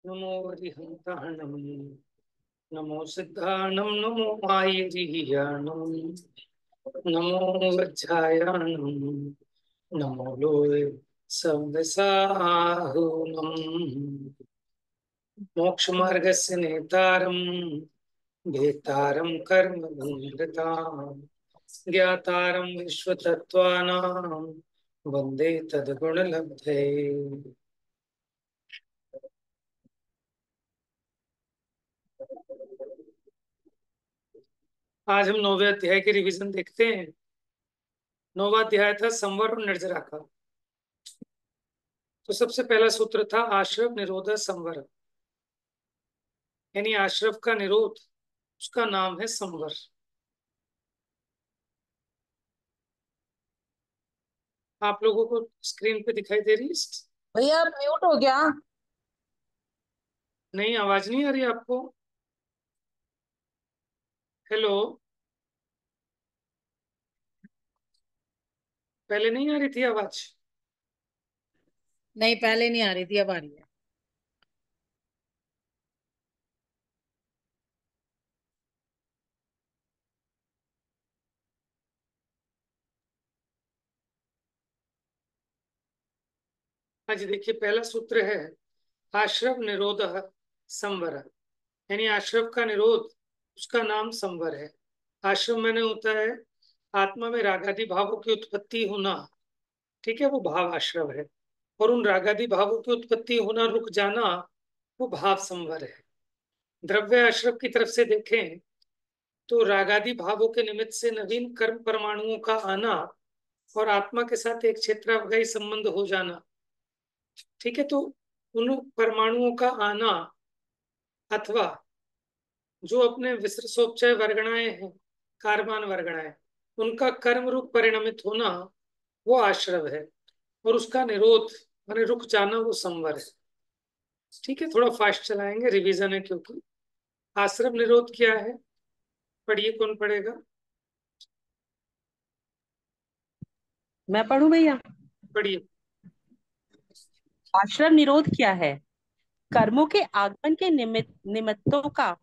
नमो हरिहंताणं नमो सिद्धाणं नमो आयरियाणं नमो वज्रायाणं नमो लोये सव्यसाहुनम् मोक्षमार्गस्य नेतारं भेतारं कर्मभूमृतां ज्ञातारं विश्वतत्त्वानां वन्दे तद्गुणलब्धये। आज हम 9वें अध्याय के रिवीजन देखते हैं। 9वां अध्याय था संवर और निर्जरा का। तो सबसे पहला सूत्र था आश्रव निरोध संवर, यानी आश्रव का निरोध, उसका नाम है संवर। आप लोगों को स्क्रीन पे दिखाई दे रही है? भैया म्यूट हो गया। नहीं, आवाज नहीं आ रही आपको? हेलो, पहले नहीं आ रही थी आवाज? नहीं, पहले नहीं आ रही थी, अब आ रही है। हाँ जी, देखिए पहला सूत्र है आश्रव निरोध संवर, यानी आश्रव का निरोध, उसका नाम संवर है। आश्रव मैंने होता है आत्मा में रागादि भावों की उत्पत्ति होना, ठीक है, वो भाव आश्रव है। और उन रागादि भावों की उत्पत्ति होना, रुक जाना, वो भाव संवर है। द्रव्य आश्रव की तरफ से देखें तो रागादि भावों के निमित्त से नवीन कर्म परमाणुओं का आना और आत्मा के साथ एक क्षेत्रावगाही संबंध हो जाना, ठीक है। तो उन परमाणुओं का आना अथवा जो अपने विसर्जोपचय वर्गणाएं हैं, कार्बन वर्गणाएं, उनका कर्म रूप परिणमित होना, वो आश्रव है। और उसका निरोध माने रुक जाना, वो संवर है। ठीक है, थोड़ा फास्ट चलाएंगे, रिवीजन है क्योंकि। आश्रव निरोध क्या है? पढ़िए, कौन पढ़ेगा? मैं पढ़ूं भैया? पढ़िए। आश्रम निरोध क्या है? कर्मों के आगमन के निमित्तों का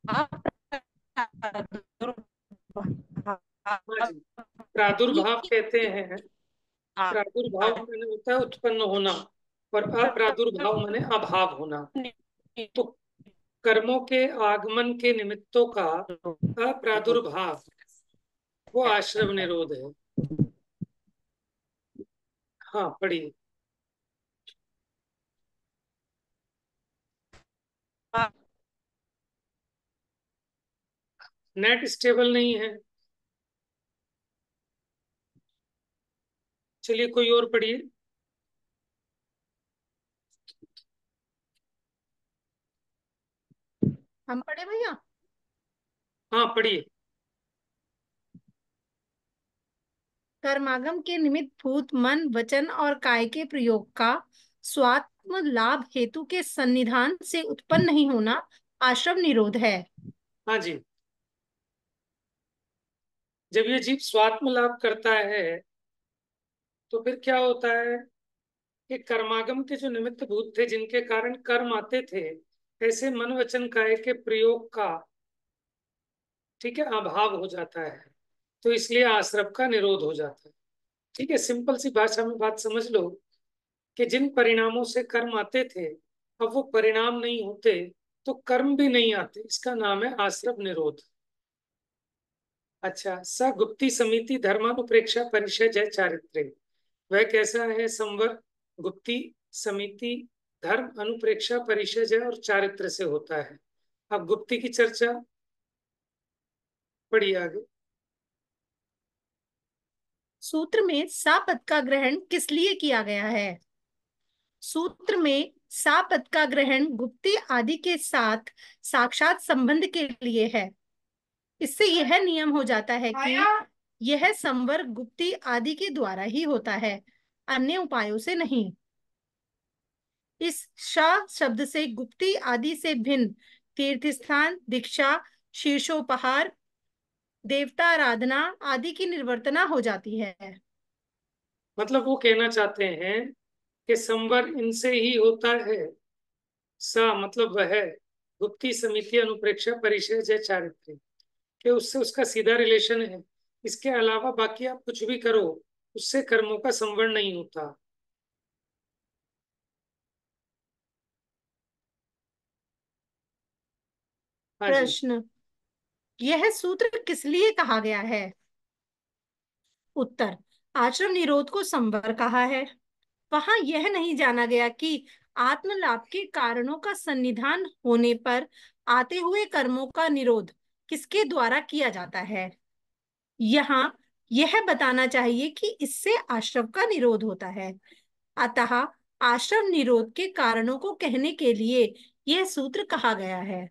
हाँ जी, प्रादुर्भाव कहते हैं। प्रादुर्भाव मैंने होता है उत्पन्न होना, और अप्रादुर्भाव मैंने अभाव होना। तो कर्मों के आगमन के निमित्तों का अप्रादुर्भाव, वो आश्रव निरोध है। हाँ, पढ़िए। नेट स्टेबल नहीं है, चलिए कोई और पढ़िए। हम पढ़े भैया? हाँ, पढ़िए। कर्मागम के निमित्त भूत मन वचन और काय के प्रयोग का स्वात्म लाभ हेतु के सन्निधान से उत्पन्न नहीं होना आश्रव निरोध है। हाँ जी, जब ये जीव स्वात्म लाभ करता है तो फिर क्या होता है कि कर्मागम के जो निमित्त भूत थे, जिनके कारण कर्म आते थे, ऐसे मन वचन काय के प्रयोग का, ठीक है, अभाव हो जाता है। तो इसलिए आश्रव का निरोध हो जाता है। ठीक है, सिंपल सी भाषा में बात समझ लो कि जिन परिणामों से कर्म आते थे, अब वो परिणाम नहीं होते, तो कर्म भी नहीं आते, इसका नाम है आश्रव निरोध। अच्छा, स गुप्ती समिति धर्मानुप्रेक्षा परिचय जय चारित्र्य, वह कैसा है संवर? गुप्ती समिति धर्म अनुप्रेक्षा परिचय और चारित्र से होता है। अब गुप्ती की चर्चा पढ़िए आगे। सूत्र में सा पद का ग्रहण किस लिए किया गया है? सूत्र में सा पद का ग्रहण गुप्ती आदि के साथ साक्षात संबंध के लिए है। इससे यह नियम हो जाता है कि यह संवर गुप्ती आदि के द्वारा ही होता है, अन्य उपायों से नहीं। इस शा शब्द से गुप्ती आदि से भिन्न तीर्थ स्थान, दीक्षा, शीर्षोपहार, देवता आराधना आदि की निर्वर्तना हो जाती है। मतलब वो कहना चाहते हैं कि संवर इनसे ही होता है, सा मतलब वह, गुप्ती समिति अनुप्रेक्षा परिचय जय चारित्र, कि उससे उसका सीधा रिलेशन है। इसके अलावा बाकी आप कुछ भी करो, उससे कर्मों का संवरण नहीं होता। हाँ जी। प्रश्न, यह सूत्र किस लिए कहा गया है? उत्तर, आश्रम निरोध को संवर कहा है। वहां यह नहीं जाना गया कि आत्मलाभ के कारणों का सन्निधान होने पर आते हुए कर्मों का निरोध किसके द्वारा किया जाता है। यहाँ यह बताना चाहिए कि इससे आश्रव का निरोध होता है। अतः आश्रव निरोध के कारणों को कहने के लिए यह सूत्र कहा गया है।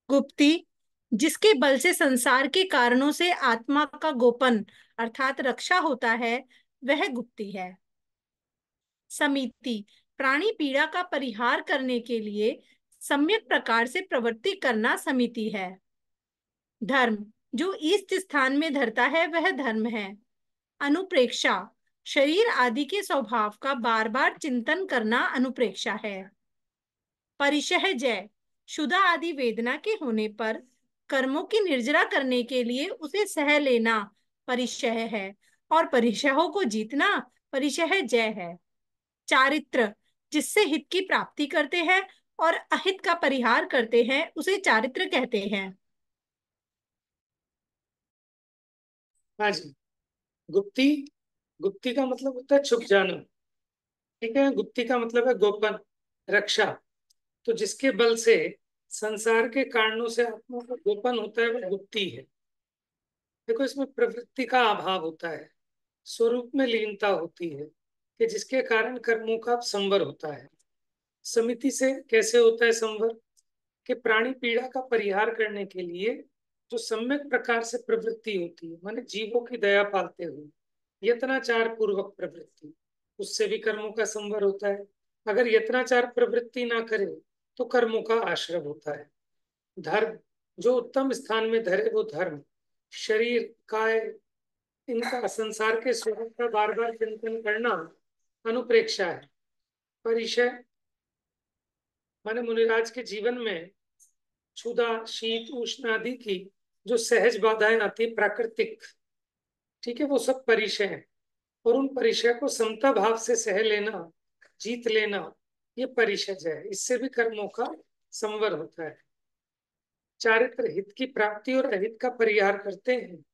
गुप्ती, जिसके बल से संसार के कारणों से आत्मा का गोपन अर्थात रक्षा होता है, वह गुप्ती है। समिति, प्राणी पीड़ा का परिहार करने के लिए सम्यक प्रकार से प्रवृत्ति करना समिति है। धर्म, जो ईस्ट स्थान में धरता है वह धर्म है। अनुप्रेक्षा, शरीर आदि के स्वभाव का बार बार चिंतन करना अनुप्रेक्षा है। परिशह जय, क्षुधा आदि वेदना के होने पर कर्मों की निर्जरा करने के लिए उसे सह लेना परिशह है, और परिशहों को जीतना परिशह जय है। चारित्र, जिससे हित की प्राप्ति करते हैं और अहित का परिहार करते हैं, उसे चारित्र कहते हैं। हाँ जी। गुप्ती, गुप्ती का मतलब होता है छुप जाना। ठीक है, गुप्ती का मतलब है गोपन, रक्षा। तो जिसके बल से संसार के कारणों से आत्मा का गोपन होता है वह गुप्ती है। देखो, इसमें प्रवृत्ति का अभाव होता है, स्वरूप में लीनता होती है, कि जिसके कारण कर्मों का संवर होता है। समिति से कैसे होता है संवर? कि प्राणी पीड़ा का परिहार करने के लिए जो सम्यक प्रकार से प्रवृत्ति होती है, माने जीवों की दया पालते हुए यत्नाचार पूर्वक प्रवृत्ति, उससे भी कर्मों का संवर होता है। अगर यत्नाचार प्रवृत्ति ना करे तो कर्मों का आश्रय होता है। धर्म, जो उत्तम स्थान में धरे वो धर्म, शरीर काय इनका संसार के स्वरूप का बार बार चिंतन करना अनुप्रेक्षा है। परिचय माने मुनिराज के जीवन में क्षुधा शीत उष्ण आदि की जो सहज बाधाएं आती है प्राकृतिक, ठीक है, वो सब परिचय है। और उन परिचय को समता भाव से सह लेना, जीत लेना, ये परिचय है। इससे भी कर्मों का संवर होता है। चारित्र हित की प्राप्ति और अहित का परिहार करते हैं।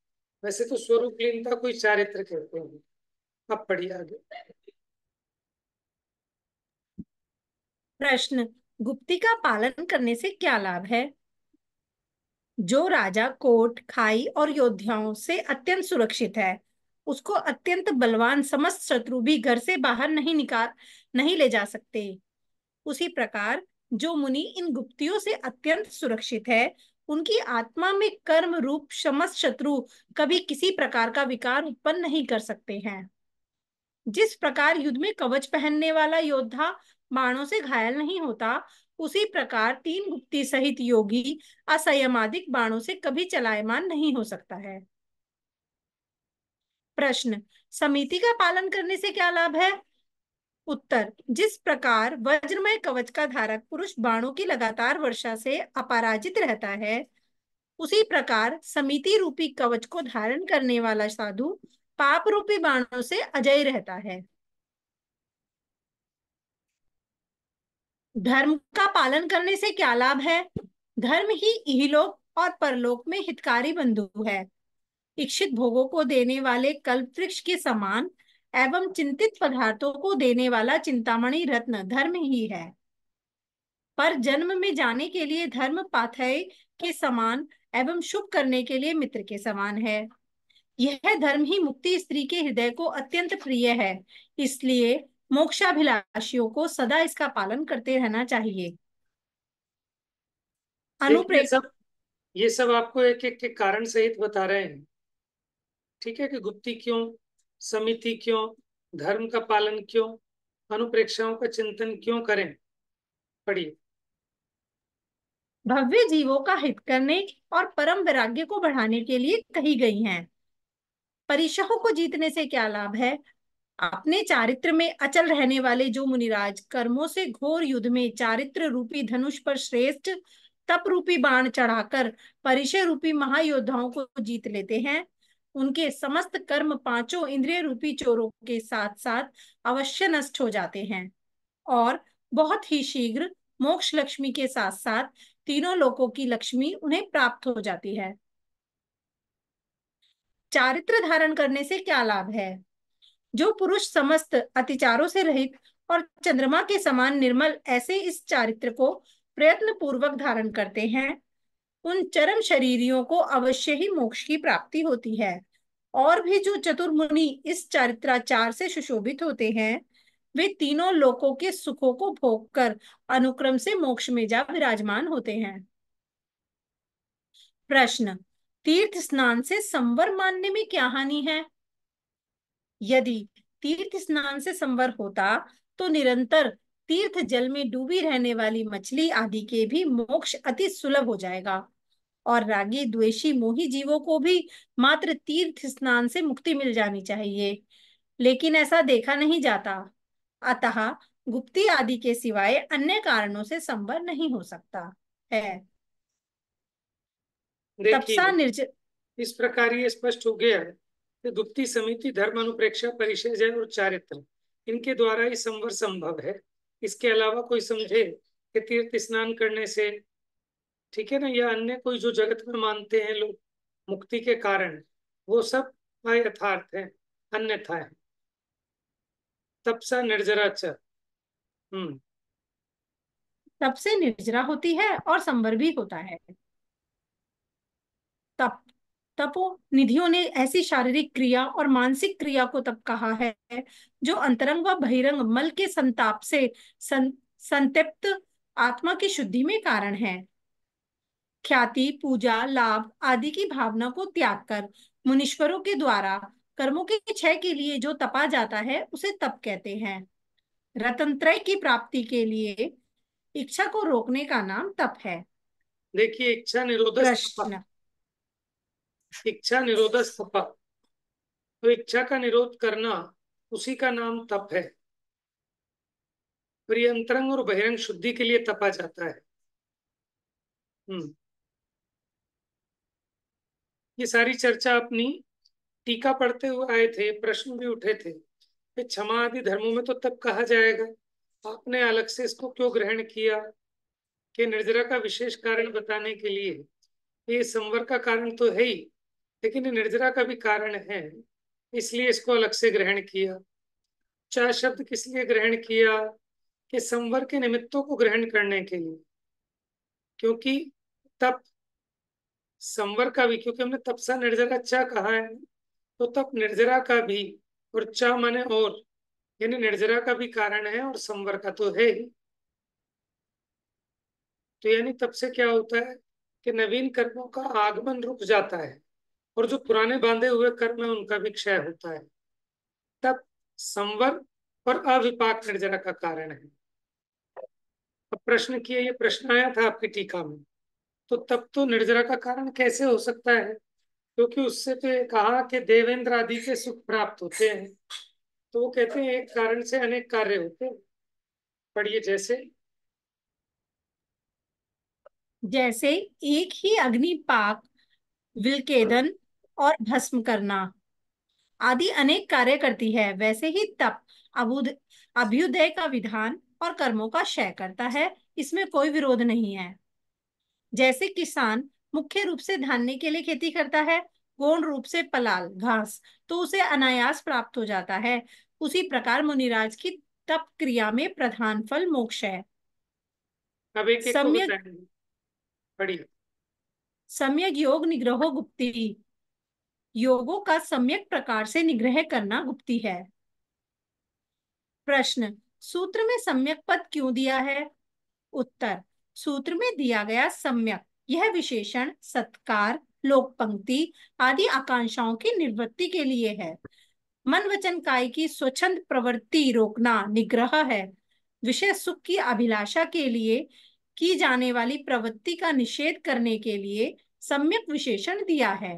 वैसे तो स्वरूप लीनता कोई चारित्र कहते हैं। अब पढ़िए आगे। प्रश्न, गुप्ती का पालन करने से क्या लाभ है? जो राजा कोट खाई और योद्धाओं से अत्यंत सुरक्षित है, उसको अत्यंत बलवान समस्त शत्रु भी घर से बाहर नहीं ले जा सकते। उसी प्रकार जो मुनि इन गुप्तियों से अत्यंत सुरक्षित है, उनकी आत्मा में कर्म रूप समस्त शत्रु कभी किसी प्रकार का विकार उत्पन्न नहीं कर सकते हैं। जिस प्रकार युद्ध में कवच पहनने वाला योद्धा बाणों से घायल नहीं होता, उसी प्रकार तीन गुप्ती सहित योगी असंयमादिक बाणों से कभी चलायमान नहीं हो सकता है। प्रश्न, समिति का पालन करने से क्या लाभ है? उत्तर, जिस प्रकार वज्रमय कवच का धारक पुरुष बाणों की लगातार वर्षा से अपराजित रहता है, उसी प्रकार समिति रूपी कवच को धारण करने वाला साधु पाप रूपी बाणों से अजय रहता है। धर्म का पालन करने से क्या लाभ है? धर्म ही इहलोक और परलोक में हितकारी बंधु है। इच्छित भोगों को देने वाले कल्प वृक्ष के समान एवं चिंतित पदार्थों को देने वाला चिंतामणि रत्न धर्म ही है। पर जन्म में जाने के लिए धर्म पाथेय के समान एवं शुभ करने के लिए मित्र के समान है। यह धर्म ही मुक्ति स्त्री के हृदय को अत्यंत प्रिय है। इसलिए मोक्षाभिलाषियों को सदा इसका पालन करते रहना चाहिए। देखिए, अनुप्रेम, ये सब आपको एक एक के कारण सहित बता रहे हैं। ठीक है, कि गुप्ती क्यों, समिति क्यों, धर्म का पालन क्यों, अनुप्रेक्षाओं का चिंतन क्यों करें। पढ़िए। भव्य जीवों का हित करने और परम वैराग्य को बढ़ाने के लिए कही गई हैं। परिशहों को जीतने से क्या लाभ है? अपने चारित्र में अचल रहने वाले जो मुनिराज कर्मों से घोर युद्ध में चारित्र रूपी धनुष पर श्रेष्ठ तप रूपी बाण चढ़ाकर परिचय रूपी महायोद्धाओं को जीत लेते हैं, उनके समस्त कर्म पांचों इंद्रिय रूपी चोरों के साथ साथ अवश्य नष्ट हो जाते हैं और बहुत ही शीघ्र मोक्ष लक्ष्मी के साथ साथ तीनों लोकों की लक्ष्मी उन्हें प्राप्त हो जाती है। चारित्र धारण करने से क्या लाभ है? जो पुरुष समस्त अतिचारों से रहित और चंद्रमा के समान निर्मल ऐसे इस चारित्र को प्रयत्न पूर्वक धारण करते हैं, उन चरम शरीरियों को अवश्य ही मोक्ष की प्राप्ति होती है। और भी जो चतुर मुनि इस चारित्राचार से सुशोभित होते हैं, वे तीनों लोकों के सुखों को भोग कर अनुक्रम से मोक्ष में जा विराजमान होते हैं। प्रश्न, तीर्थ स्नान से संवर मानने में क्या हानि है? यदि तीर्थ स्नान से संवर होता तो निरंतर तीर्थ जल में डूबी रहने वाली मछली आदि के भी मोक्ष अति सुलभ हो जाएगा और रागी द्वेषी मोही जीवों को भी मात्र तीर्थ स्नान से मुक्ति मिल जानी चाहिए, लेकिन ऐसा देखा नहीं जाता। अतः गुप्ती आदि के सिवाय अन्य कारणों से संवर नहीं हो सकता है। तपसा देखिए, निर्ज इस प्रकार ये स्पष्ट हो गया है कि गुप्ती समिति, धर्म अनुप्रेक्षा, परिचय और चारित्र, इनके द्वारा ही संवर संभव है। इसके अलावा कोई समझे कि तीर्थ स्नान करने से, ठीक है ना, या अन्य कोई जो जगत में मानते हैं लोग मुक्ति के कारण, वो सब अयथार्थ है, अन्यथा है। तपसा निर्जरा च। तप से निर्जरा होती है और संवर भी होता है। तप तपो निधियों ने ऐसी शारीरिक क्रिया और मानसिक क्रिया को तप कहा है जो अंतरंग व बहिरंग मल के संताप से संतप्त आत्मा की शुद्धि में कारण है। ख्याति, पूजा, लाभ आदि की भावना को त्याग कर मुनीश्वरों के द्वारा कर्मों के क्षय के लिए जो तपा जाता है उसे तप कहते हैं। रतनत्रय की प्राप्ति के लिए इच्छा को रोकने का नाम तप है। देखिए, इच्छा निरोध प्रश्न, इच्छा निरोध स्तपा, तो इच्छा का निरोध करना, उसी का नाम तप है। और ये अंतरंग और बहिरंग शुद्धि के लिए तपा जाता है। ये सारी चर्चा अपनी टीका पढ़ते हुए आए थे, प्रश्न भी उठे थे कि क्षमा आदि धर्मों में तो तप कहा जाएगा, आपने अलग से इसको क्यों ग्रहण किया कि निर्जरा का विशेष कारण बताने के लिए? ये संवर का कारण तो है ही, लेकिन ये निर्जरा का भी कारण है, इसलिए इसको अलग से ग्रहण किया। चा शब्द किस लिए ग्रहण किया? कि संवर के निमित्तों को ग्रहण करने के लिए, क्योंकि तप संवर का भी, क्योंकि हमने तपसा निर्जरा चा कहा है, तो तप निर्जरा का भी, और चा माने और, यानी निर्जरा का भी कारण है और संवर का तो है ही। तो यानी तब से क्या होता है कि नवीन कर्मों का आगमन रुक जाता है और जो पुराने बांधे हुए कर्म है उनका भी क्षय होता है। तब संवर और अविपाक निर्जरा का कारण है। अब प्रश्न किया, ये प्रश्न आया था आपकी टीका में, तो तब तो निर्जरा का कारण कैसे हो सकता है? क्योंकि उससे तो कहा कि देवेंद्र आदि के सुख प्राप्त होते हैं, तो वो कहते हैं एक कारण से अनेक कार्य होते हैं। पढ़िए, जैसे जैसे एक ही अग्नि पाक, विलकेदन और भस्म करना आदि अनेक कार्य करती है, वैसे ही तप अभ्युदय का विधान और कर्मों का क्षय करता है, इसमें कोई विरोध नहीं है। जैसे किसान मुख्य रूप से धान्य के लिए खेती करता है, गौण रूप से पलाल घास, तो उसे अनायास प्राप्त हो जाता है, उसी प्रकार मुनिराज की तप क्रिया में प्रधान फल मोक्ष है। अब एक एक को सम्यक बताएंगे। पढ़िए। सम्यक योग निग्रहो गुप्ती, योगों का सम्यक प्रकार से निग्रह करना गुप्ती है। प्रश्न, सूत्र में सम्यक पद क्यों दिया है? उत्तर, सूत्र में दिया गया सम्यक यह विशेषण सत्कार, लोक पंक्ति आदि आकांक्षाओं की निवृत्ति के लिए है। मन वचन काय की स्वच्छंद प्रवृत्ति रोकना निग्रह है। विषय सुख की अभिलाषा के लिए की जाने वाली प्रवृत्ति का निषेध करने के लिए सम्यक विशेषण दिया है।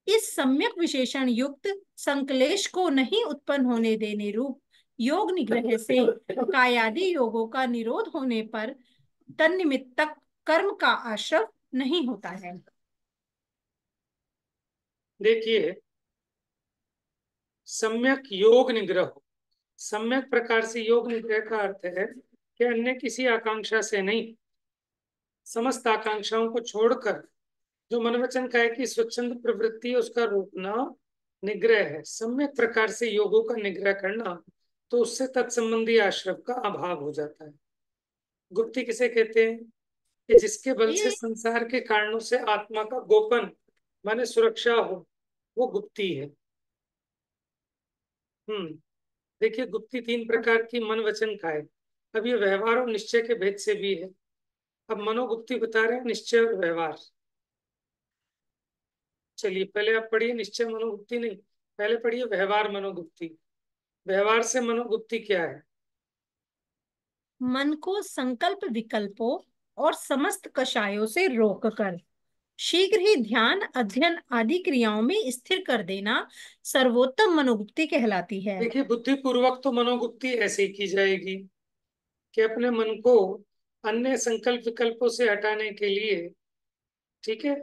इस सम्यक विशेषण युक्त संक्लेश को नहीं उत्पन्न होने देने रूप योग निग्रह से कायादि योगों का निरोध होने पर तन्निमित्तक कर्म का आश्रव नहीं होता है। देखिए, सम्यक योग निग्रह, सम्यक प्रकार से योग निग्रह का अर्थ है कि अन्य किसी आकांक्षा से नहीं, समस्त आकांक्षाओं को छोड़कर जो मन वचन काया की स्वच्छंद प्रवृत्ति है उसका रोकना निग्रह है। सम्यक प्रकार से योगों का निग्रह करना, तो उससे तत्संबंधी आश्रव का अभाव हो जाता है। गुप्ति किसे कहते हैं? कि जिसके बल से ये संसार के कारणों से आत्मा का गोपन माने सुरक्षा हो, वो गुप्ति है। देखिए, गुप्ति तीन प्रकार की मन वचन काया। अब ये व्यवहार और निश्चय के भेद से भी है। अब मनोगुप्ति बता रहे हैं, निश्चय और व्यवहार। चलिए, पहले आप पढ़िए निश्चय मनोगुप्ति नहीं, पहले पढ़िए व्यवहार मनोगुप्ति। व्यवहार से मनोगुप्ति क्या है? मन को संकल्प विकल्पों और समस्त कषायों से रोककर शीघ्र ही ध्यान अध्ययन आदि क्रियाओं में स्थिर कर देना सर्वोत्तम मनोगुप्ति कहलाती है। देखिए, बुद्धिपूर्वक तो मनोगुप्ति ऐसे ही की जाएगी कि अपने मन को अन्य संकल्प विकल्पों से हटाने के लिए, ठीक है,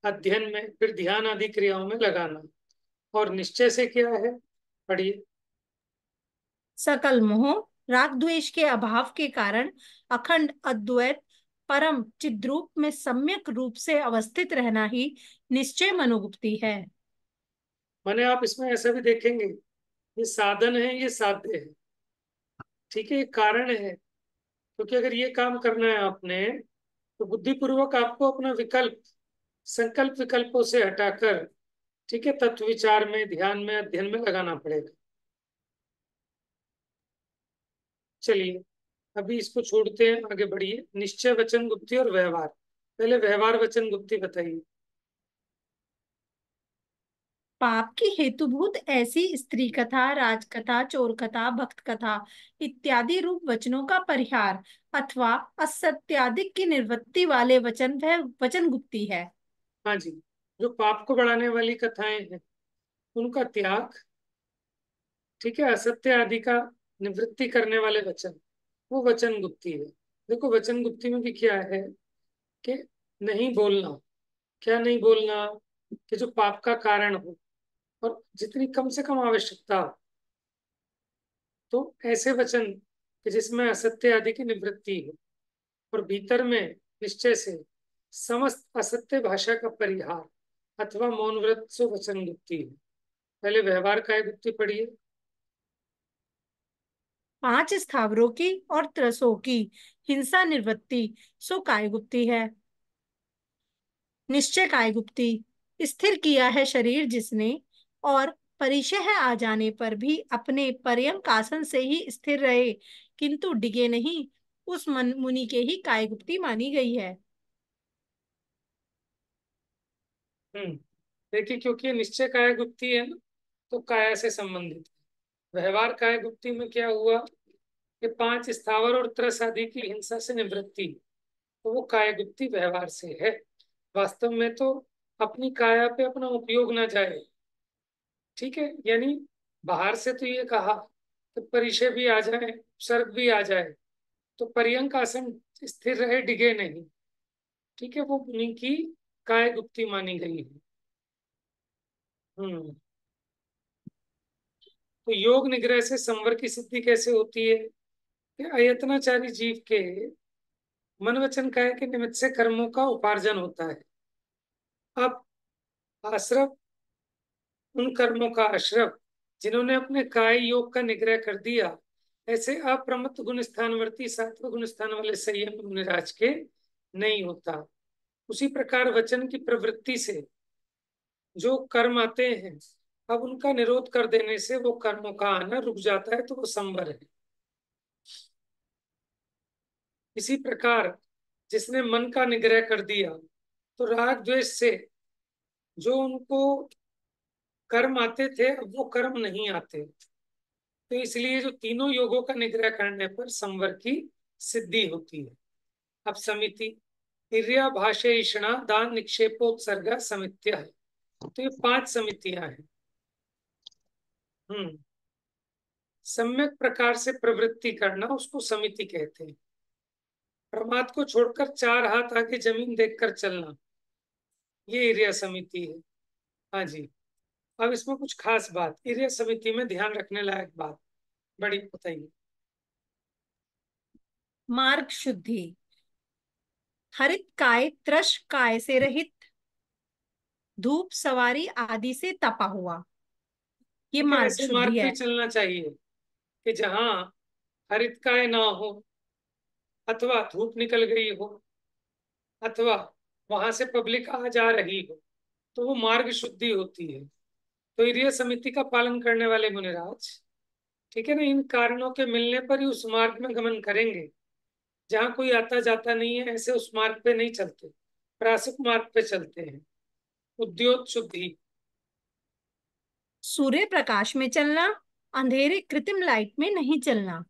अध्ययन में, फिर ध्यान आदि क्रियाओं में लगाना। और निश्चय से क्या है? पढ़िए। सकल मोह राग द्वेष के अभाव के कारण अखंड अद्वैत परम चिद्रूप में सम्यक रूप से अवस्थित रहना ही निश्चय मनोगुप्ति है। माने आप इसमें ऐसा भी देखेंगे, ये साधन है, ये साध्य है, ठीक है, ये कारण है। क्योंकि अगर ये काम करना है आपने, तो बुद्धिपूर्वक आपको अपना विकल्प संकल्प विकल्पों से हटाकर, ठीक है, तत्व विचार में, ध्यान में, अध्ययन में लगाना पड़ेगा। चलिए, अभी इसको छोड़ते हैं, आगे बढ़िए। निश्चय वचन गुप्ति और व्यवहार। पहले व्यवहार वचन गुप्ति बताइए। पाप की हेतुभूत ऐसी स्त्री कथा, राजकथा, चोर कथा, भक्त कथा इत्यादि रूप वचनों का परिहार अथवा असत्यादिक की निवृत्ति वाले वचन वह वचन गुप्ती है। हाँ जी, जो पाप को बढ़ाने वाली कथाएं हैं उनका त्याग, ठीक है, असत्य आदि का निवृत्ति करने वाले वचन, वो वचन गुप्ती है। देखो, वचन गुप्ती में भी क्या है कि नहीं बोलना। क्या नहीं बोलना? कि जो पाप का कारण हो और जितनी कम से कम आवश्यकता हो, तो ऐसे वचन कि जिसमें असत्य आदि की निवृत्ति हो, और भीतर में निश्चय से समस्त असत्य भाषा का परिहार अथवा मौन व्रत सो वचन गुप्ती है। पहले व्यवहार काय गुप्ती पढ़िए। पांच स्थावरों की और त्रसों की हिंसा निवृत्ति सो कायगुप्ती है। निश्चय कायगुप्ती स्थिर किया है शरीर जिसने, और परिचय आ जाने पर भी अपने पर्यंक आसन से ही स्थिर रहे किंतु डिगे नहीं, उस मुनि के ही कायगुप्ती मानी गई है। देखिए, क्योंकि ये निश्चय काय गुप्ती है ना, तो काया से संबंधित है। व्यवहार काय गुप्ती में क्या हुआ कि पांच स्थावर और त्रस आदि की हिंसा से निवृत्ति, तो वो काय गुप्ती व्यवहार से है। वास्तव में तो अपनी काया पे अपना उपयोग ना जाए, ठीक है, यानी बाहर से तो ये कहा कि परिचय भी आ जाए, सर्ग भी आ जाए, तो पर्यंक आसन स्थिर रहे, डिगे नहीं, ठीक है, वो उन्हीं की काय गुप्ती मानी गई है। हम्म तो योग निग्रह से संवर की सिद्धि कैसे होती है? कि अयत्नाचारी जीव के मन वचन काया के निमित्त से कर्मों का उपार्जन होता है। अब आश्रव, उन कर्मों का आश्रव जिन्होंने अपने काय योग का निग्रह कर दिया, ऐसे अप्रमत्त गुण स्थानवर्ती सात्विक गुण स्थान वाले संयम मुनिराज के नहीं होता। उसी प्रकार वचन की प्रवृत्ति से जो कर्म आते हैं, अब उनका निरोध कर देने से वो कर्मों का आना रुक जाता है, तो वो संवर है। इसी प्रकार जिसने मन का निग्रह कर दिया, तो राग द्वेष से जो उनको कर्म आते थे, अब वो कर्म नहीं आते। तो इसलिए जो तीनों योगों का निग्रह करने पर संवर की सिद्धि होती है। अब समिति, क्रिया भाषेषणा दान निक्षेपोत्सर्ग समित्य है। तो ये 5 समितियां हैं। हम्म सम्यक प्रकार से प्रवृत्ति करना उसको समिति कहते हैं। प्रमाद को छोड़कर 4 हाथ आगे जमीन देखकर चलना, ये इरिया समिति है। हाँ जी। अब इसमें कुछ खास बात इरिया समिति में ध्यान रखने लायक बात बड़ी बताइए। मार्ग शुद्धि। हरित काय त्रश काय से रहित, धूप सवारी आदि से तपा हुआ, ये ठीक है, मार्ग ऐसे शुद्धि मार्ग पे है। चलना चाहिए कि जहां हरितकाय ना हो, अथवा धूप निकल गई हो, अथवा वहां से पब्लिक आ जा रही हो, तो वो मार्ग शुद्धि होती है। तो इरिया समिति का पालन करने वाले मुनिराज, ठीक है ना, इन कारणों के मिलने पर ही उस मार्ग में गमन करेंगे। जहां कोई आता जाता नहीं है, ऐसे उस मार्ग पे नहीं चलते, प्रासुक मार्ग पे चलते हैं। उद्योत शुद्धि। सूर्य प्रकाश में चलना, अंधेरे कृत्रिम लाइट में नहीं चलना।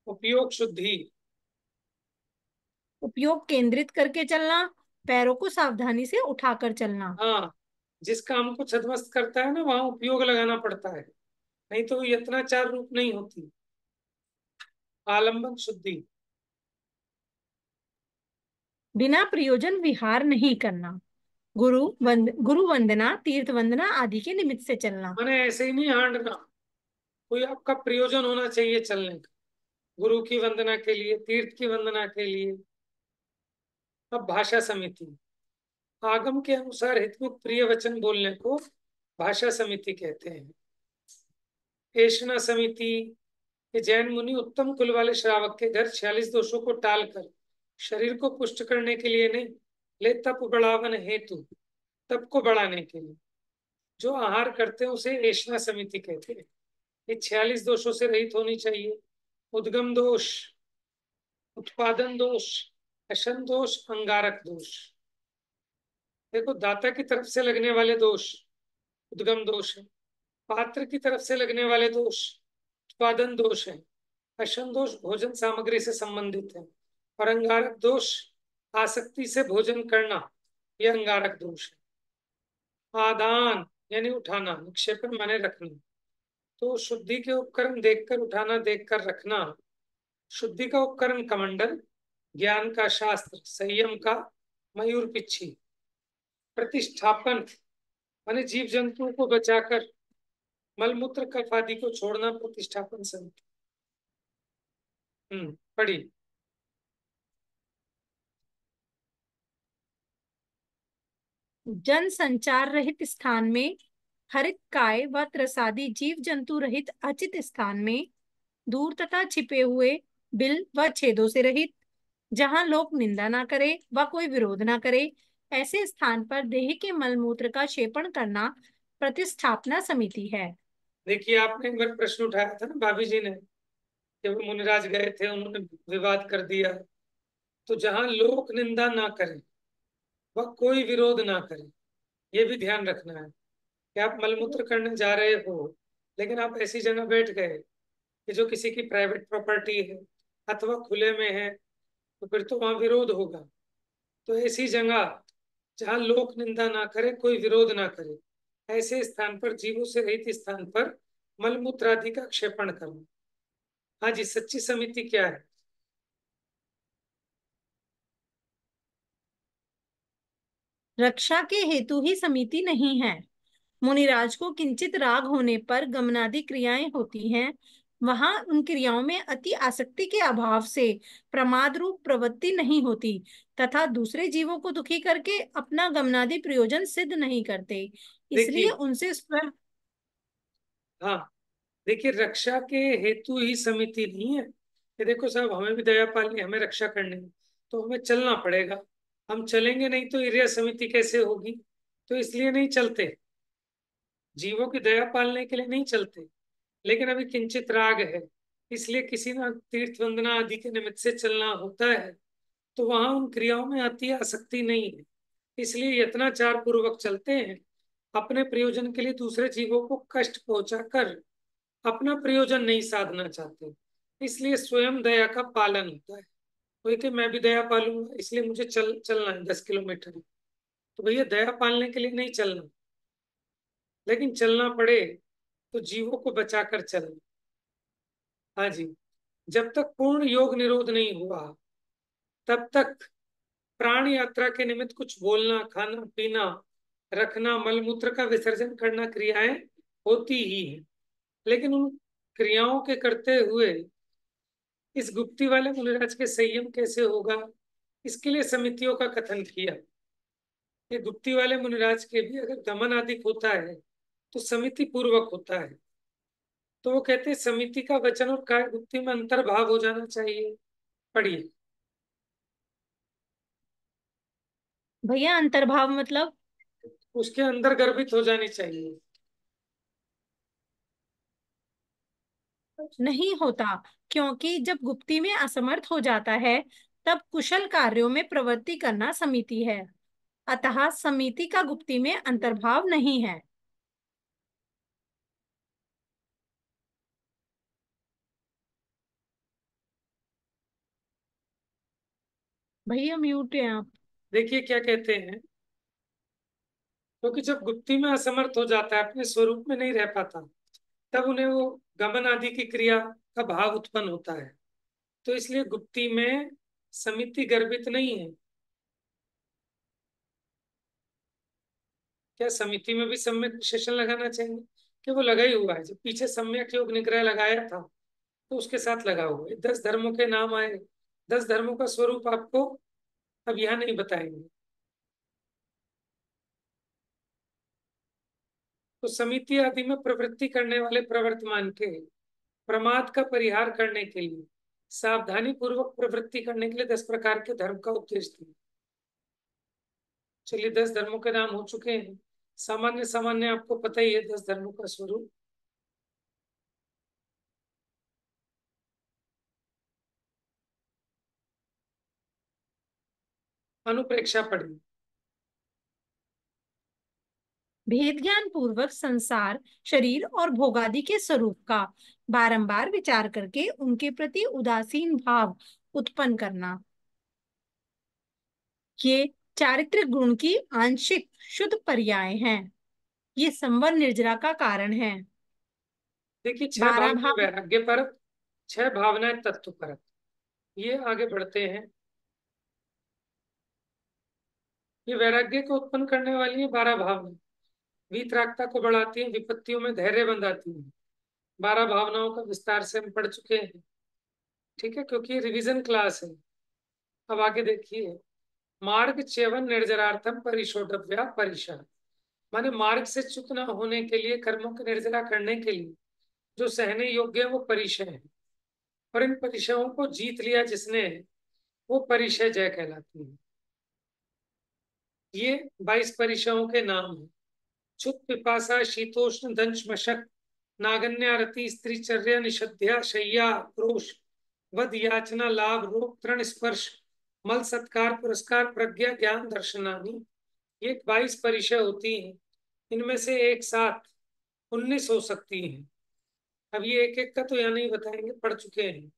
उपयोग शुद्धि। उपयोग केंद्रित करके चलना, पैरों को सावधानी से उठाकर चलना। हाँ, जिस काम को छदमस्त करता है ना, वहां उपयोग लगाना पड़ता है, नहीं तो यत्नाचार रूप नहीं होती। आलंबन शुद्धि। बिना प्रयोजन विहार नहीं करना, गुरु वंदना, तीर्थ वंदना आदि के निमित्त से चलना। मैंने ऐसे ही नहीं हांडना, कोई आपका प्रयोजन होना चाहिए चलने का, गुरु की वंदना के लिए, तीर्थ की वंदना के लिए। अब भाषा समिति। आगम के अनुसार हितमुख प्रिय वचन बोलने को भाषा समिति कहते हैं। एषणा समिति। ये जैन मुनि उत्तम कुल वाले श्रावक के घर 46 दोषों को टालकर शरीर को पुष्ट करने के लिए नहीं, ले तप बढ़ावन हेतु, तप को बढ़ाने के लिए जो आहार करते हैं उसे एषणा समिति कहते हैं। ये 46 दोषों से रहित होनी चाहिए। उद्गम दोष, उत्पादन दोष, अशन दोष, अंगारक दोष। देखो, दाता की तरफ से लगने वाले दोष उद्गम दोष है, पात्र की तरफ से लगने वाले दोष उत्पादन दोष है, अशन दोष भोजन सामग्री से संबंधित है, और अंगारक दोष आसक्ति से भोजन करना, यह अंगारक दोष है। आदान यानी उठाना, निक्षेपण माने रखना। तो शुद्धि के उपकरण देखकर उठाना, देखकर रखना। शुद्धि का उपकरण कमंडल, ज्ञान का शास्त्र, संयम का मयूर पिच्छी। प्रतिष्ठापन माने जीव जंतुओं को बचाकर मलमूत्र कफ आदि को छोड़ना, प्रतिष्ठापन समिति। पढ़ी। जन संचार रहित स्थान में, हरित काय व त्रसादी जीव जंतु रहित अचित स्थान में, दूर तथा छिपे हुए बिल व छेदों से रहित, जहां लोग निंदा ना करे व कोई विरोध ना करे, ऐसे स्थान पर देह के मलमूत्र का क्षेपण करना प्रतिष्ठापना समिति है। देखिए, आपने एक बार प्रश्न उठाया था ना भाभी जी ने, जब मुनिराज गए थे, उन्होंने विवाद कर दिया। तो जहां लोक निंदा ना करे वह कोई विरोध ना करे, ये भी ध्यान रखना है कि आप मलमूत्र करने जा रहे हो, लेकिन आप ऐसी जगह बैठ गए कि जो किसी की प्राइवेट प्रॉपर्टी है अथवा खुले में है, तो फिर तो वहां विरोध होगा। तो ऐसी जगह जहां लोक निंदा ना करे, कोई विरोध ना करे, ऐसे स्थान पर, जीवों से रहित स्थान पर मलमूत्र आदि का क्षेपण करना। हाँ जी, सच्ची समिति क्या है? रक्षा के हेतु ही समिति नहीं है। मुनिराज को किंचित राग होने पर गमनादि क्रियाएं होती हैं, वहां उन क्रियाओं में अति आसक्ति के अभाव से प्रमाद रूप प्रवृत्ति नहीं होती, तथा दूसरे जीवों को दुखी करके अपना गमनादि प्रयोजन सिद्ध नहीं करते, इसलिए देखिए, उनसे स्वयं। हाँ, देखिए, रक्षा के हेतु ही समिति नहीं है। ये देखो साहब, हमें भी दया पालनी, हमें रक्षा करनी है, तो हमें चलना पड़ेगा। हम चलेंगे नहीं तो इरिया समिति कैसे होगी? तो इसलिए नहीं चलते, जीवों की दया पालने के लिए नहीं चलते। लेकिन अभी किंचित राग है, इसलिए किसी ना तीर्थ वंदना आदि के निमित्त से चलना होता है, तो वहां उन क्रियाओं में अति आसक्ति नहीं है, इसलिए यत्नाचार पूर्वक चलते हैं। अपने प्रयोजन के लिए दूसरे जीवों को कष्ट पहुंचाकर अपना प्रयोजन नहीं साधना चाहते, इसलिए स्वयं दया का पालन होता है। कोई कि मैं भी दया पालूंगा, इसलिए मुझे चलना है 10 किलोमीटर, तो भैया दया पालने के लिए नहीं चलना, लेकिन चलना पड़े तो जीवों को बचाकर चलना। हाँ जी, जब तक पूर्ण योग निरोध नहीं हुआ तब तक प्राण यात्रा के निमित्त कुछ बोलना, खाना पीना, रखना, मलमूत्र का विसर्जन करना क्रियाएं होती ही हैं। लेकिन उन क्रियाओं के करते हुए इस गुप्ती वाले मुनिराज के संयम कैसे होगा, इसके लिए समितियों का कथन किया। ये गुप्ती वाले मुनिराज के भी अगर गमन आदि होता है तो समिति पूर्वक होता है। तो वो कहते हैं समिति का वचन और काय गुप्ती में अंतर्भाव हो जाना चाहिए। पढ़िए। भैया अंतर्भाव मतलब? उसके अंदर गर्भित हो जानी चाहिए। नहीं होता, क्योंकि जब गुप्ती में असमर्थ हो जाता है तब कुशल कार्यों में प्रवृत्ति करना समिति है। अतः समिति का गुप्ती में अंतर्भाव नहीं है। भैया म्यूट है आप। देखिए क्या कहते हैं, क्योंकि जब गुप्ती में असमर्थ हो जाता है, अपने स्वरूप में नहीं रह पाता, तब उन्हें वो गमन आदि की क्रिया का भाव उत्पन्न होता है। तो इसलिए गुप्ती में समिति गर्भित नहीं है। क्या समिति में भी सम्यक विशेषण लगाना चाहिए? कि वो लगा ही हुआ है, जब पीछे सम्यक योग निग्रह लगाया था तो उसके साथ लगा हुआ है। 10 धर्मों के नाम आए, 10 धर्मों का स्वरूप आपको अब यहाँ नहीं बताएंगे। तो समिति आदि में प्रवृत्ति करने वाले प्रवर्तमान के प्रमाद का परिहार करने के लिए, सावधानी पूर्वक प्रवृत्ति करने के लिए 10 प्रकार के धर्म का उपदेश दिया। चलिए 10 धर्मों के नाम हो चुके हैं। सामान्य सामान्य आपको पता ही है 10 धर्मों का स्वरूप। अनुप्रेक्षा पढ़ी। भेद ज्ञान पूर्वक संसार, शरीर और भोगादि के स्वरूप का बारंबार विचार करके उनके प्रति उदासीन भाव उत्पन्न करना, ये चारित्रिक गुण की आंशिक शुद्ध पर्याय हैं। ये संवर निर्जरा का कारण है। देखिए 6 बारह भाव में भाव। वैराग्य परक, 6 भावनाएं तत्व परक। ये आगे बढ़ते हैं। ये वैराग्य को उत्पन्न करने वाली है 12 भावनाएं। वीतरागता को बढ़ाती है, विपत्तियों में धैर्य बंधाती है। 12 भावनाओं का विस्तार से हम पढ़ चुके हैं। ठीक है, क्योंकि ये रिविजन क्लास है। अब आगे देखिए, मार्ग च्यवन निर्जरार्थम परिशोधव्या परिशा। माने मार्ग से च्युत न होने के लिए, कर्मों के निर्जरा करने के लिए जो सहने योग्य है वो परिशय है। और इन परिशयों को जीत लिया जिसने, वो परिशय जय कहलाती है। ये 22 परिशयों के नाम है। क्षुत पिपासा शीतोष्ण दंश मशक, नागन्यारति स्त्रीचर्या निषद्या शय्या क्रोश, वध याचना लाभ रोग तृण स्पर्श, मल सत्कार पुरस्कार प्रज्ञा ज्ञान दर्शनानी। ये 22 परिचय होती हैं। इनमें से एक साथ 19 हो सकती हैं। अब ये एक एक का तो यहाँ नहीं बताएंगे, पढ़ चुके हैं।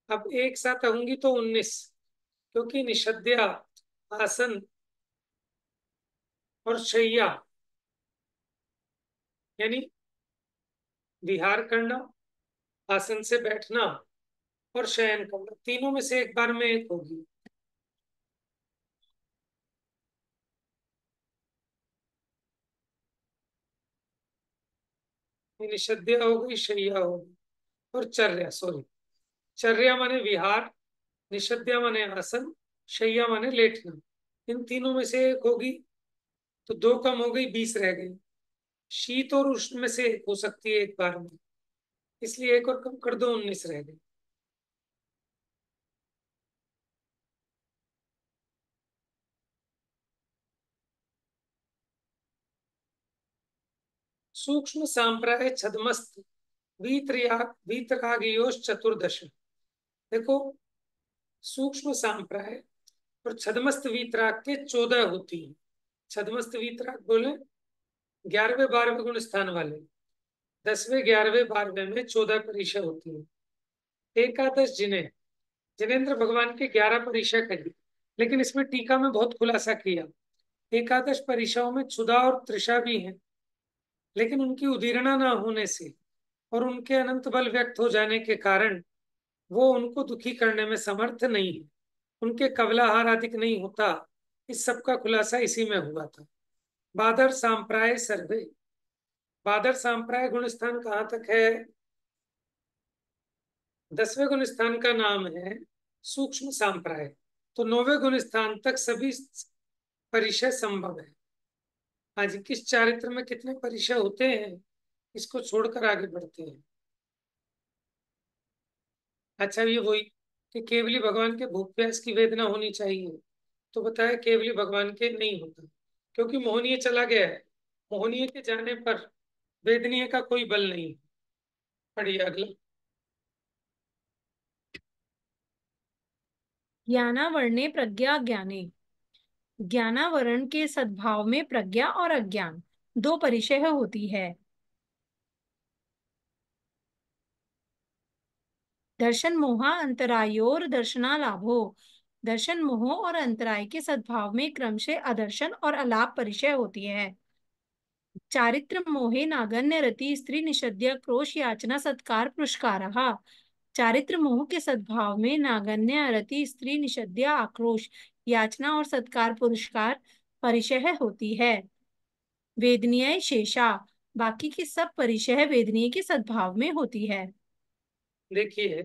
अब एक साथ होंगी तो 19, क्योंकि निषद्या, आसन और शैया यानी विहार करना, आसन से बैठना और शयन करना, तीनों में से एक बार में एक होगी। निषद्या हो गई, शैया हो गई, और चर्या, सॉरी, चर्या माने विहार, निषद्या माने आसन, शैया माने लेटना। इन तीनों में से एक होगी तो 2 कम हो गई, 20 रह गई। शीत और उष्ण में से एक हो सकती है एक बार में, इसलिए एक और कम कर दो, 19 रह गई। सूक्ष्म सांप्राय छदमस्त वीतरागयोश चतुर्दश। देखो, सूक्ष्म सांप्राय और छदमस्त वीतराग के 14 होती है। छदमस्त वीतराग बोले 11वें 12वें गुण स्थान वाले, 10वें 11वें 12वें में 14 परिचय होती है। एकादश जिन्हें जिनेन्द्र भगवान के 11 परिचय कही, लेकिन इसमें टीका में बहुत खुलासा किया। एकादश परीक्षाओं में क्षुधा और तृषा भी है, लेकिन उनकी उदीर्णा न होने से और उनके अनंत बल व्यक्त हो जाने के कारण वो उनको दुखी करने में समर्थ नहीं है। उनके कबलाहार अधिक नहीं होता। इस सब का खुलासा इसी में हुआ था। बादर सांप्राय सर्वे। बादर सांप्राय गुण स्थान कहाँ तक है? 10वें गुण स्थान का नाम है सूक्ष्म सांप्राय। तो 9वें गुण स्थान तक सभी परिचय संभव है। आज किस चारित्र में कितने परिचय होते हैं, इसको छोड़कर आगे बढ़ते हैं। अच्छा, ये वही कि केवली भगवान के भूख प्यास की वेदना होनी चाहिए, तो बताया केवली भगवान के नहीं होता, क्योंकि मोहनीय चला गया है। मोहनीय के जाने पर वेदनीय का कोई बल नहीं। पढ़िए अगला। ज्ञानावरणे प्रज्ञा ज्ञाने। ज्ञानावरण के सद्भाव में प्रज्ञा और अज्ञान दो परिचय होती है। दर्शन मोहा अंतरायोर दर्शना लाभो। दर्शन मोह और अंतराय के सद्भाव में क्रमशः अदर्शन और अलाप परिचय होती है। चारित्र मोहे नागन्य रति स्त्री निषद्य क्रोश याचना सत्कार पुरस्कारः। चारित्र मोह के सद्भाव में नागन्य रति स्त्री निषद्य आक्रोश याचना और सत्कार पुरस्कार परिचय होती है। वेदनीय शेषा। बाकी की सब परिचय वेदनीय के सद्भाव में होती है। देखिए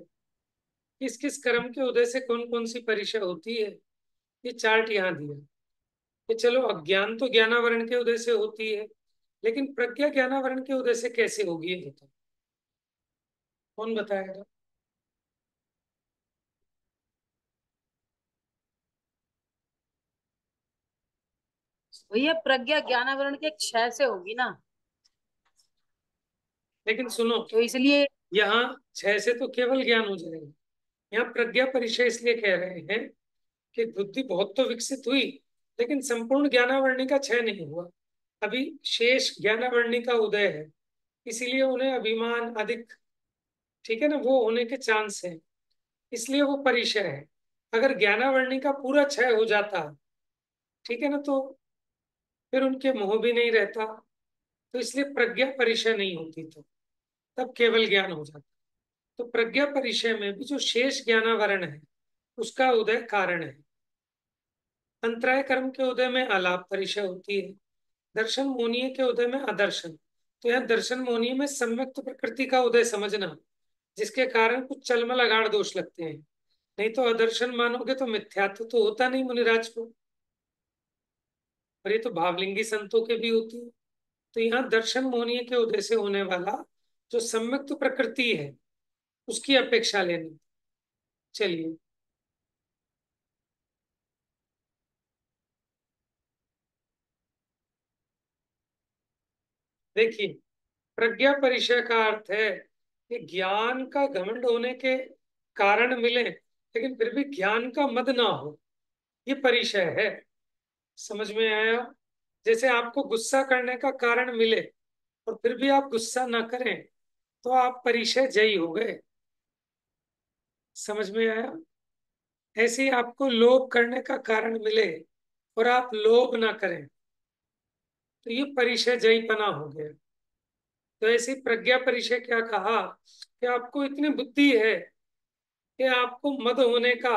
किस किस कर्म के उदय से कौन कौन सी परिचय होती है, ये चार्ट यहाँ दिया। कि चलो अज्ञान तो ज्ञानावरण के उदय से होती है, लेकिन प्रज्ञा ज्ञानावरण के उदय से कैसे होगी ये बताओ, कौन बताएगा? भैया प्रज्ञा ज्ञानावरण के क्षय से होगी ना, लेकिन सुनो, तो इसलिए यहाँ 6 से तो केवल ज्ञान हो जाएगा। यहाँ प्रज्ञा परिचय इसलिए कह रहे हैं कि बुद्धि बहुत तो विकसित हुई, लेकिन संपूर्ण ज्ञानावरणी का क्षय नहीं हुआ। अभी शेष ज्ञानावरणी का उदय है, इसीलिए उन्हें अभिमान अधिक, ठीक है ना, वो होने के चांस है, इसलिए वो परिचय है। अगर ज्ञानावरणी का पूरा क्षय हो जाता, ठीक है ना, तो फिर उनके मोह भी नहीं रहता, तो इसलिए प्रज्ञा परिचय नहीं होती, तो तब केवल ज्ञान हो जाता। तो प्रज्ञा परिचय में भी जो शेष ज्ञानावरण है उसका उदय कारण है। अंतराय कर्म के उदय में आलाप परिचय होती है। दर्शन मोनीय के उदय में आदर्शन। तो यहाँ दर्शन मोनीय में सम्यक्त प्रकृति का उदय समझना, जिसके कारण कुछ चलमल अगाड़ दोष लगते हैं। नहीं तो आदर्शन मानोगे तो मिथ्यात्व तो होता नहीं मुनिराज को, और ये तो भावलिंगी संतों के भी होती है। तो यहाँ दर्शन मोनीय के उदय से होने वाला जो सम्यक्त प्रकृति है उसकी अपेक्षा लेनी। चलिए, देखिए प्रज्ञा परिचय का अर्थ है कि ज्ञान का घमंड होने के कारण मिले, लेकिन फिर भी ज्ञान का मद ना हो, ये परिचय है। समझ में आया? जैसे आपको गुस्सा करने का कारण मिले और फिर भी आप गुस्सा ना करें, तो आप परिचय जयी हो गए। समझ में आया? ऐसे ही आपको लोभ करने का कारण मिले और आप लोभ ना करें, तो ये परिचय जयीपना हो गया। तो ऐसी प्रज्ञा परिचय क्या कहा कि आपको इतनी बुद्धि है कि आपको मद होने का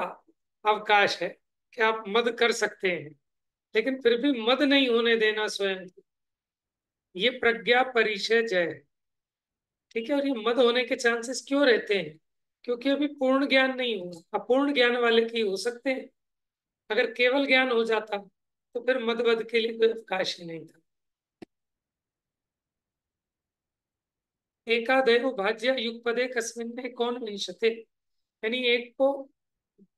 अवकाश है, कि आप मद कर सकते हैं, लेकिन फिर भी मद नहीं होने देना स्वयं को। ये प्रज्ञा परिचय जय है। ठीक है, और ये मद होने के चांसेस क्यों रहते हैं? क्योंकि अभी पूर्ण ज्ञान नहीं हुआ। अपूर्ण ज्ञान वाले की हो सकते हैं। अगर केवल ज्ञान हो जाता तो फिर मद वद के लिए कोई अवकाश ही नहीं था। एकादेव भाज्य युगपदे कस्मिन में कौन विंशते। यानी एक को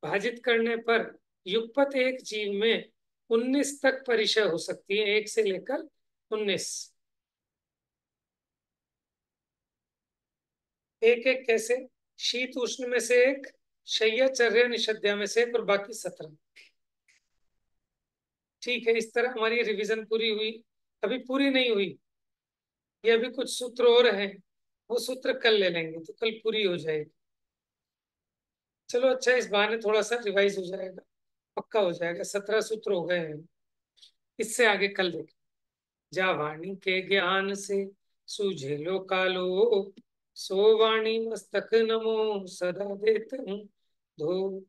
भाजित करने पर युगपत एक जीव में 19 तक परिचय हो सकती है, 1 से लेकर 19। एक एक कैसे? शीत उष्ण में से एक, शय्या चर्या निषद्या में से एक, और बाकी 17। ठीक है, इस तरह हमारी रिवीजन पूरी हुई। अभी पूरी नहीं हुई, ये अभी कुछ सूत्र और हैं, वो सूत्र कल ले लेंगे तो कल पूरी हो जाएगी। चलो अच्छा, इस बहाने थोड़ा सा रिवाइज हो जाएगा, पक्का हो जाएगा। 17 सूत्र हो गए हैं। इससे आगे कल देखें। जा वाणी के ज्ञान से सूझे लो कालो, सो वाणी मस्तक नमो सदा देत हूँ धो।